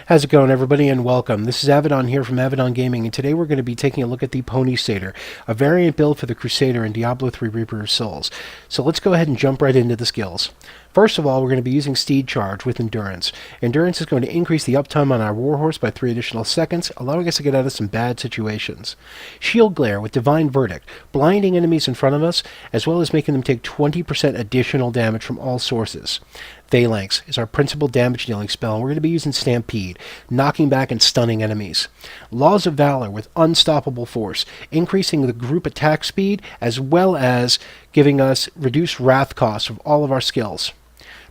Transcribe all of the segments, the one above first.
How's it going, everybody, and welcome. This is Avedon here from Avedon Gaming, and today we're going to be taking a look at the Crusader, a variant build for the Crusader in Diablo 3 Reaper of Souls. So let's go ahead and jump right into the skills. First of all, we're going to be using Steed Charge with Endurance. Endurance is going to increase the uptime on our Warhorse by 3 additional seconds, allowing us to get out of some bad situations. Shield Glare with Divine Verdict, blinding enemies in front of us, as well as making them take 20% additional damage from all sources. Phalanx is our principal damage dealing spell, and we're going to be using Stampede, knocking back and stunning enemies. Laws of Valor with Unstoppable Force, increasing the group attack speed as well as giving us reduced wrath costs of all of our skills.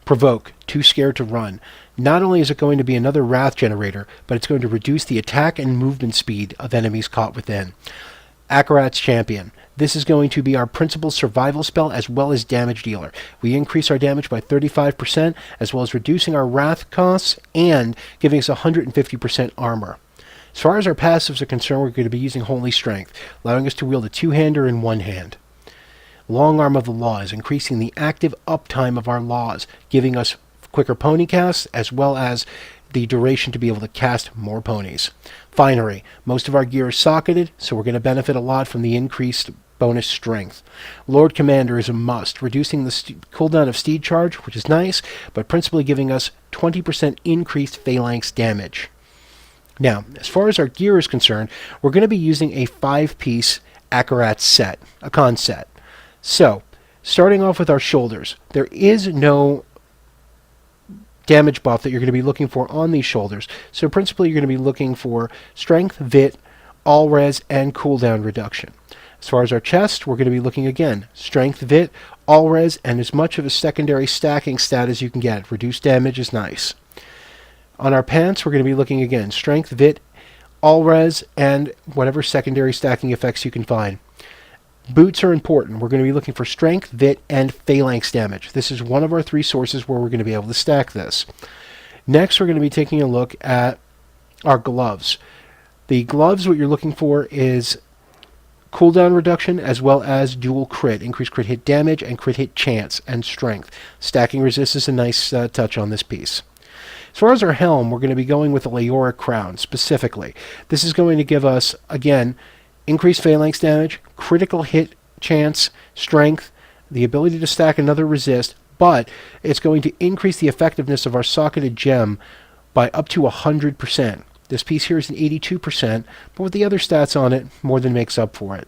Provoke, Too Scared to Run. Not only is it going to be another wrath generator, but it's going to reduce the attack and movement speed of enemies caught within. Akarat's Champion. This is going to be our principal survival spell as well as damage dealer. We increase our damage by 35% as well as reducing our wrath costs and giving us 150% armor. As far as our passives are concerned, we're going to be using Holy Strength, allowing us to wield a two-hander in one hand. Long Arm of the Law is increasing the active uptime of our laws, giving us quicker pony casts as well as the duration to be able to cast more ponies. Finery. Most of our gear is socketed, so we're going to benefit a lot from the increased bonus strength. Lord Commander is a must, reducing the cooldown of Steed Charge, which is nice, but principally giving us 20% increased phalanx damage. Now, as far as our gear is concerned, we're going to be using a 5-piece Akarat set, a con set. So, starting off with our shoulders, there is no damage buff that you're going to be looking for on these shoulders. So principally you're going to be looking for strength, vit, all res, and cooldown reduction. As far as our chest, we're going to be looking again, strength, vit, all res, and as much of a secondary stacking stat as you can get. Reduced damage is nice. On our pants, we're going to be looking again, strength, vit, all res, and whatever secondary stacking effects you can find. Boots are important. We're going to be looking for strength, vit, and phalanx damage. This is one of our 3 sources where we're going to be able to stack this. Next, we're going to be taking a look at our gloves. The gloves, what you're looking for is cooldown reduction as well as dual crit, increased crit hit damage and crit hit chance and strength. Stacking resist is a nice touch on this piece. As far as our helm, we're going to be going with the Leoric Crown specifically. This is going to give us, again, increased phalanx damage, critical hit chance, strength, the ability to stack another resist, but it's going to increase the effectiveness of our socketed gem by up to 100%. This piece here is an 82%, but with the other stats on it, more than makes up for it.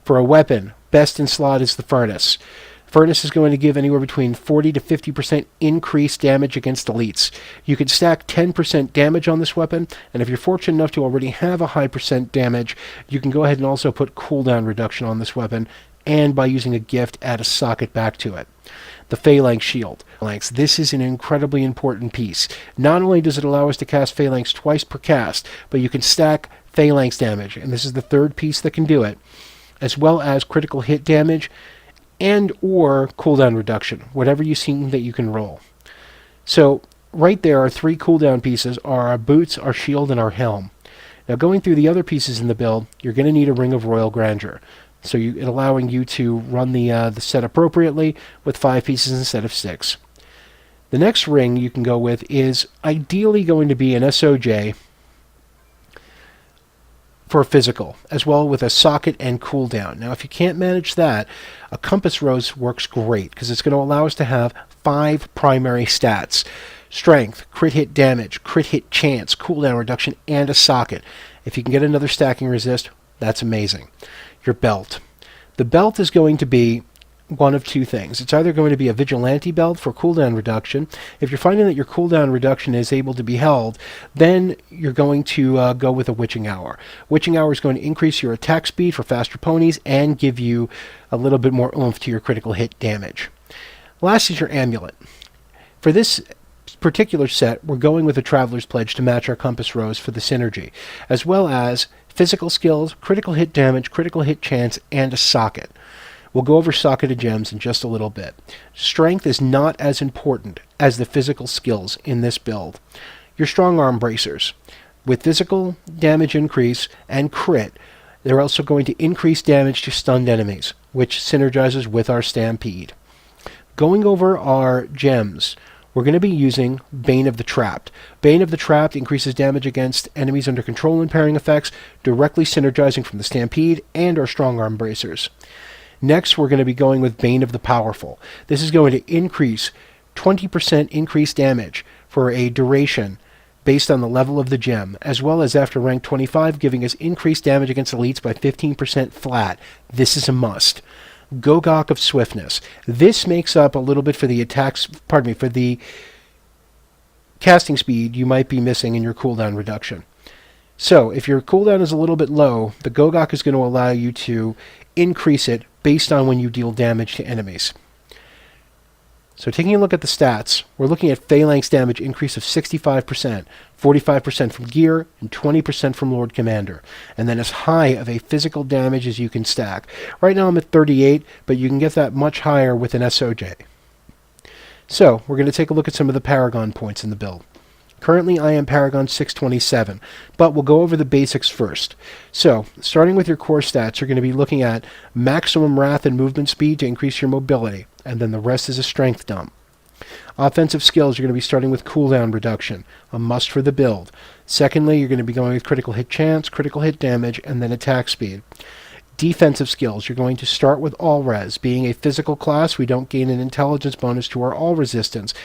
For a weapon, best in slot is the Furnace. Furnace is going to give anywhere between 40 to 50% increased damage against elites. You could stack 10% damage on this weapon, and if you're fortunate enough to already have a high percent damage, you can go ahead and also put cooldown reduction on this weapon, and by using a gift, add a socket back to it. The Phalanx Shield. This is an incredibly important piece. Not only does it allow us to cast Phalanx twice per cast, but you can stack Phalanx damage, and this is the 3rd piece that can do it, as well as critical hit damage, and or cooldown reduction, whatever you see that you can roll. So right there, our 3 cooldown pieces are our boots, our shield, and our helm. Now going through the other pieces in the build, you're going to need a Ring of Royal Grandeur, so it allowing you to run the set appropriately with 5 pieces instead of 6. The next ring you can go with is ideally going to be an SOJ for a physical, as well with a socket and cooldown. Now, if you can't manage that, a Compass Rose works great because it's going to allow us to have 5 primary stats. Strength, crit hit damage, crit hit chance, cooldown reduction, and a socket. If you can get another stacking resist, that's amazing. Your belt. The belt is going to be one of 2 things. It's either going to be a Vigilante belt for cooldown reduction. If you're finding that your cooldown reduction is able to be held, then you're going to go with a Witching Hour. Witching Hour is going to increase your attack speed for faster ponies and give you a little bit more oomph to your critical hit damage. Last is your Amulet. For this particular set, we're going with a Traveler's Pledge to match our Compass Rose for the synergy, as well as physical skills, critical hit damage, critical hit chance, and a socket. We'll go over socketed gems in just a little bit. Strength is not as important as the physical skills in this build. Your strong arm bracers. With physical damage increase and crit, they're also going to increase damage to stunned enemies, which synergizes with our Stampede. Going over our gems, we're going to be using Bane of the Trapped. Bane of the Trapped increases damage against enemies under control and parrying effects, directly synergizing from the Stampede and our Strong Arm Bracers. Next, we're going to be going with Bane of the Powerful. This is going to increase 20% increased damage for a duration based on the level of the gem, as well as after rank 25, giving us increased damage against elites by 15% flat. This is a must. Gogok of Swiftness. This makes up a little bit for the for the casting speed you might be missing in your cooldown reduction. So, if your cooldown is a little bit low, the Gogok is going to allow you to increase it based on when you deal damage to enemies. So taking a look at the stats, we're looking at Phalanx damage increase of 65%, 45% from gear, and 20% from Lord Commander, and then as high of a physical damage as you can stack. Right now I'm at 38, but you can get that much higher with an SOJ. So we're going to take a look at some of the Paragon points in the build. Currently I am Paragon 627, but we'll go over the basics first. So, starting with your core stats, you're going to be looking at maximum wrath and movement speed to increase your mobility, and then the rest is a strength dump. Offensive skills, you're going to be starting with cooldown reduction, a must for the build. Secondly, you're going to be going with critical hit chance, critical hit damage, and then attack speed. Defensive skills, you're going to start with all res. Being a physical class, we don't gain an intelligence bonus to our all resistance,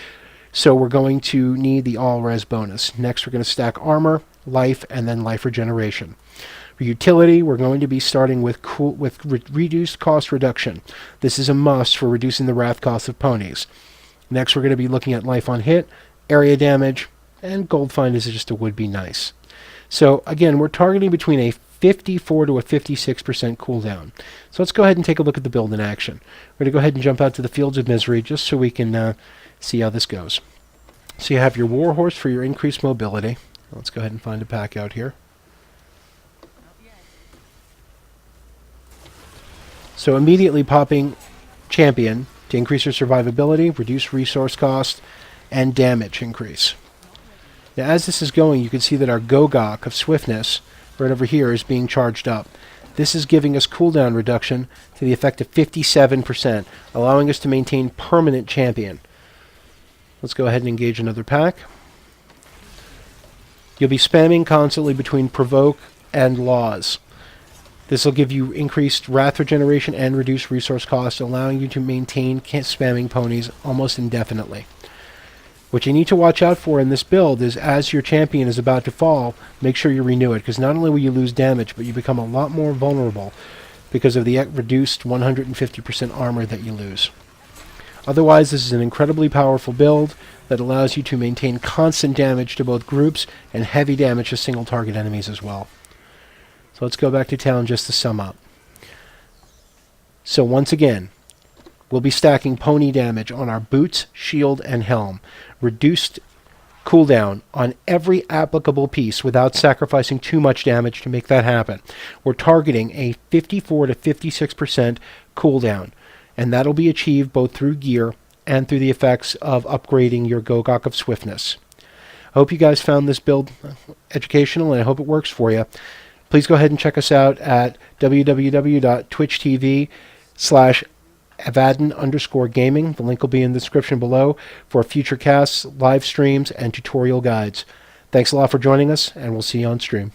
so we're going to need the all-res bonus. Next, we're going to stack armor, life, and then life regeneration. For utility, we're going to be starting with reduced cost reduction. This is a must for reducing the wrath cost of ponies. Next, we're going to be looking at life on hit, area damage, and gold find is just a would be nice. So again, we're targeting between a 54 to a 56% cooldown. So let's go ahead and take a look at the build in action. We're going to go ahead and jump out to the Fields of Misery just so we can see how this goes. So you have your Warhorse for your increased mobility. Let's go ahead and find a pack out here. So immediately popping Champion to increase your survivability, reduce resource cost, and damage increase. Now as this is going, you can see that our Gogok of Swiftness right over here is being charged up. This is giving us cooldown reduction to the effect of 57%, allowing us to maintain permanent Champion. Let's go ahead and engage another pack. You'll be spamming constantly between Provoke and Laws. This will give you increased wrath regeneration and reduced resource cost, allowing you to maintain spamming ponies almost indefinitely. What you need to watch out for in this build is as your champion is about to fall, make sure you renew it, because not only will you lose damage, but you become a lot more vulnerable because of the reduced 150% armor that you lose. Otherwise, this is an incredibly powerful build that allows you to maintain constant damage to both groups and heavy damage to single target enemies as well. So let's go back to town just to sum up. So once again, we'll be stacking pony damage on our boots, shield, and helm. Reduced cooldown on every applicable piece without sacrificing too much damage to make that happen. We're targeting a 54 to 56% cooldown, and that'll be achieved both through gear and through the effects of upgrading your Gogok of Swiftness. I hope you guys found this build educational, and I hope it works for you. Please go ahead and check us out at www.twitch.tv/Avaden_gaming. The link will be in the description below for future casts, live streams, and tutorial guides. Thanks a lot for joining us, and we'll see you on stream.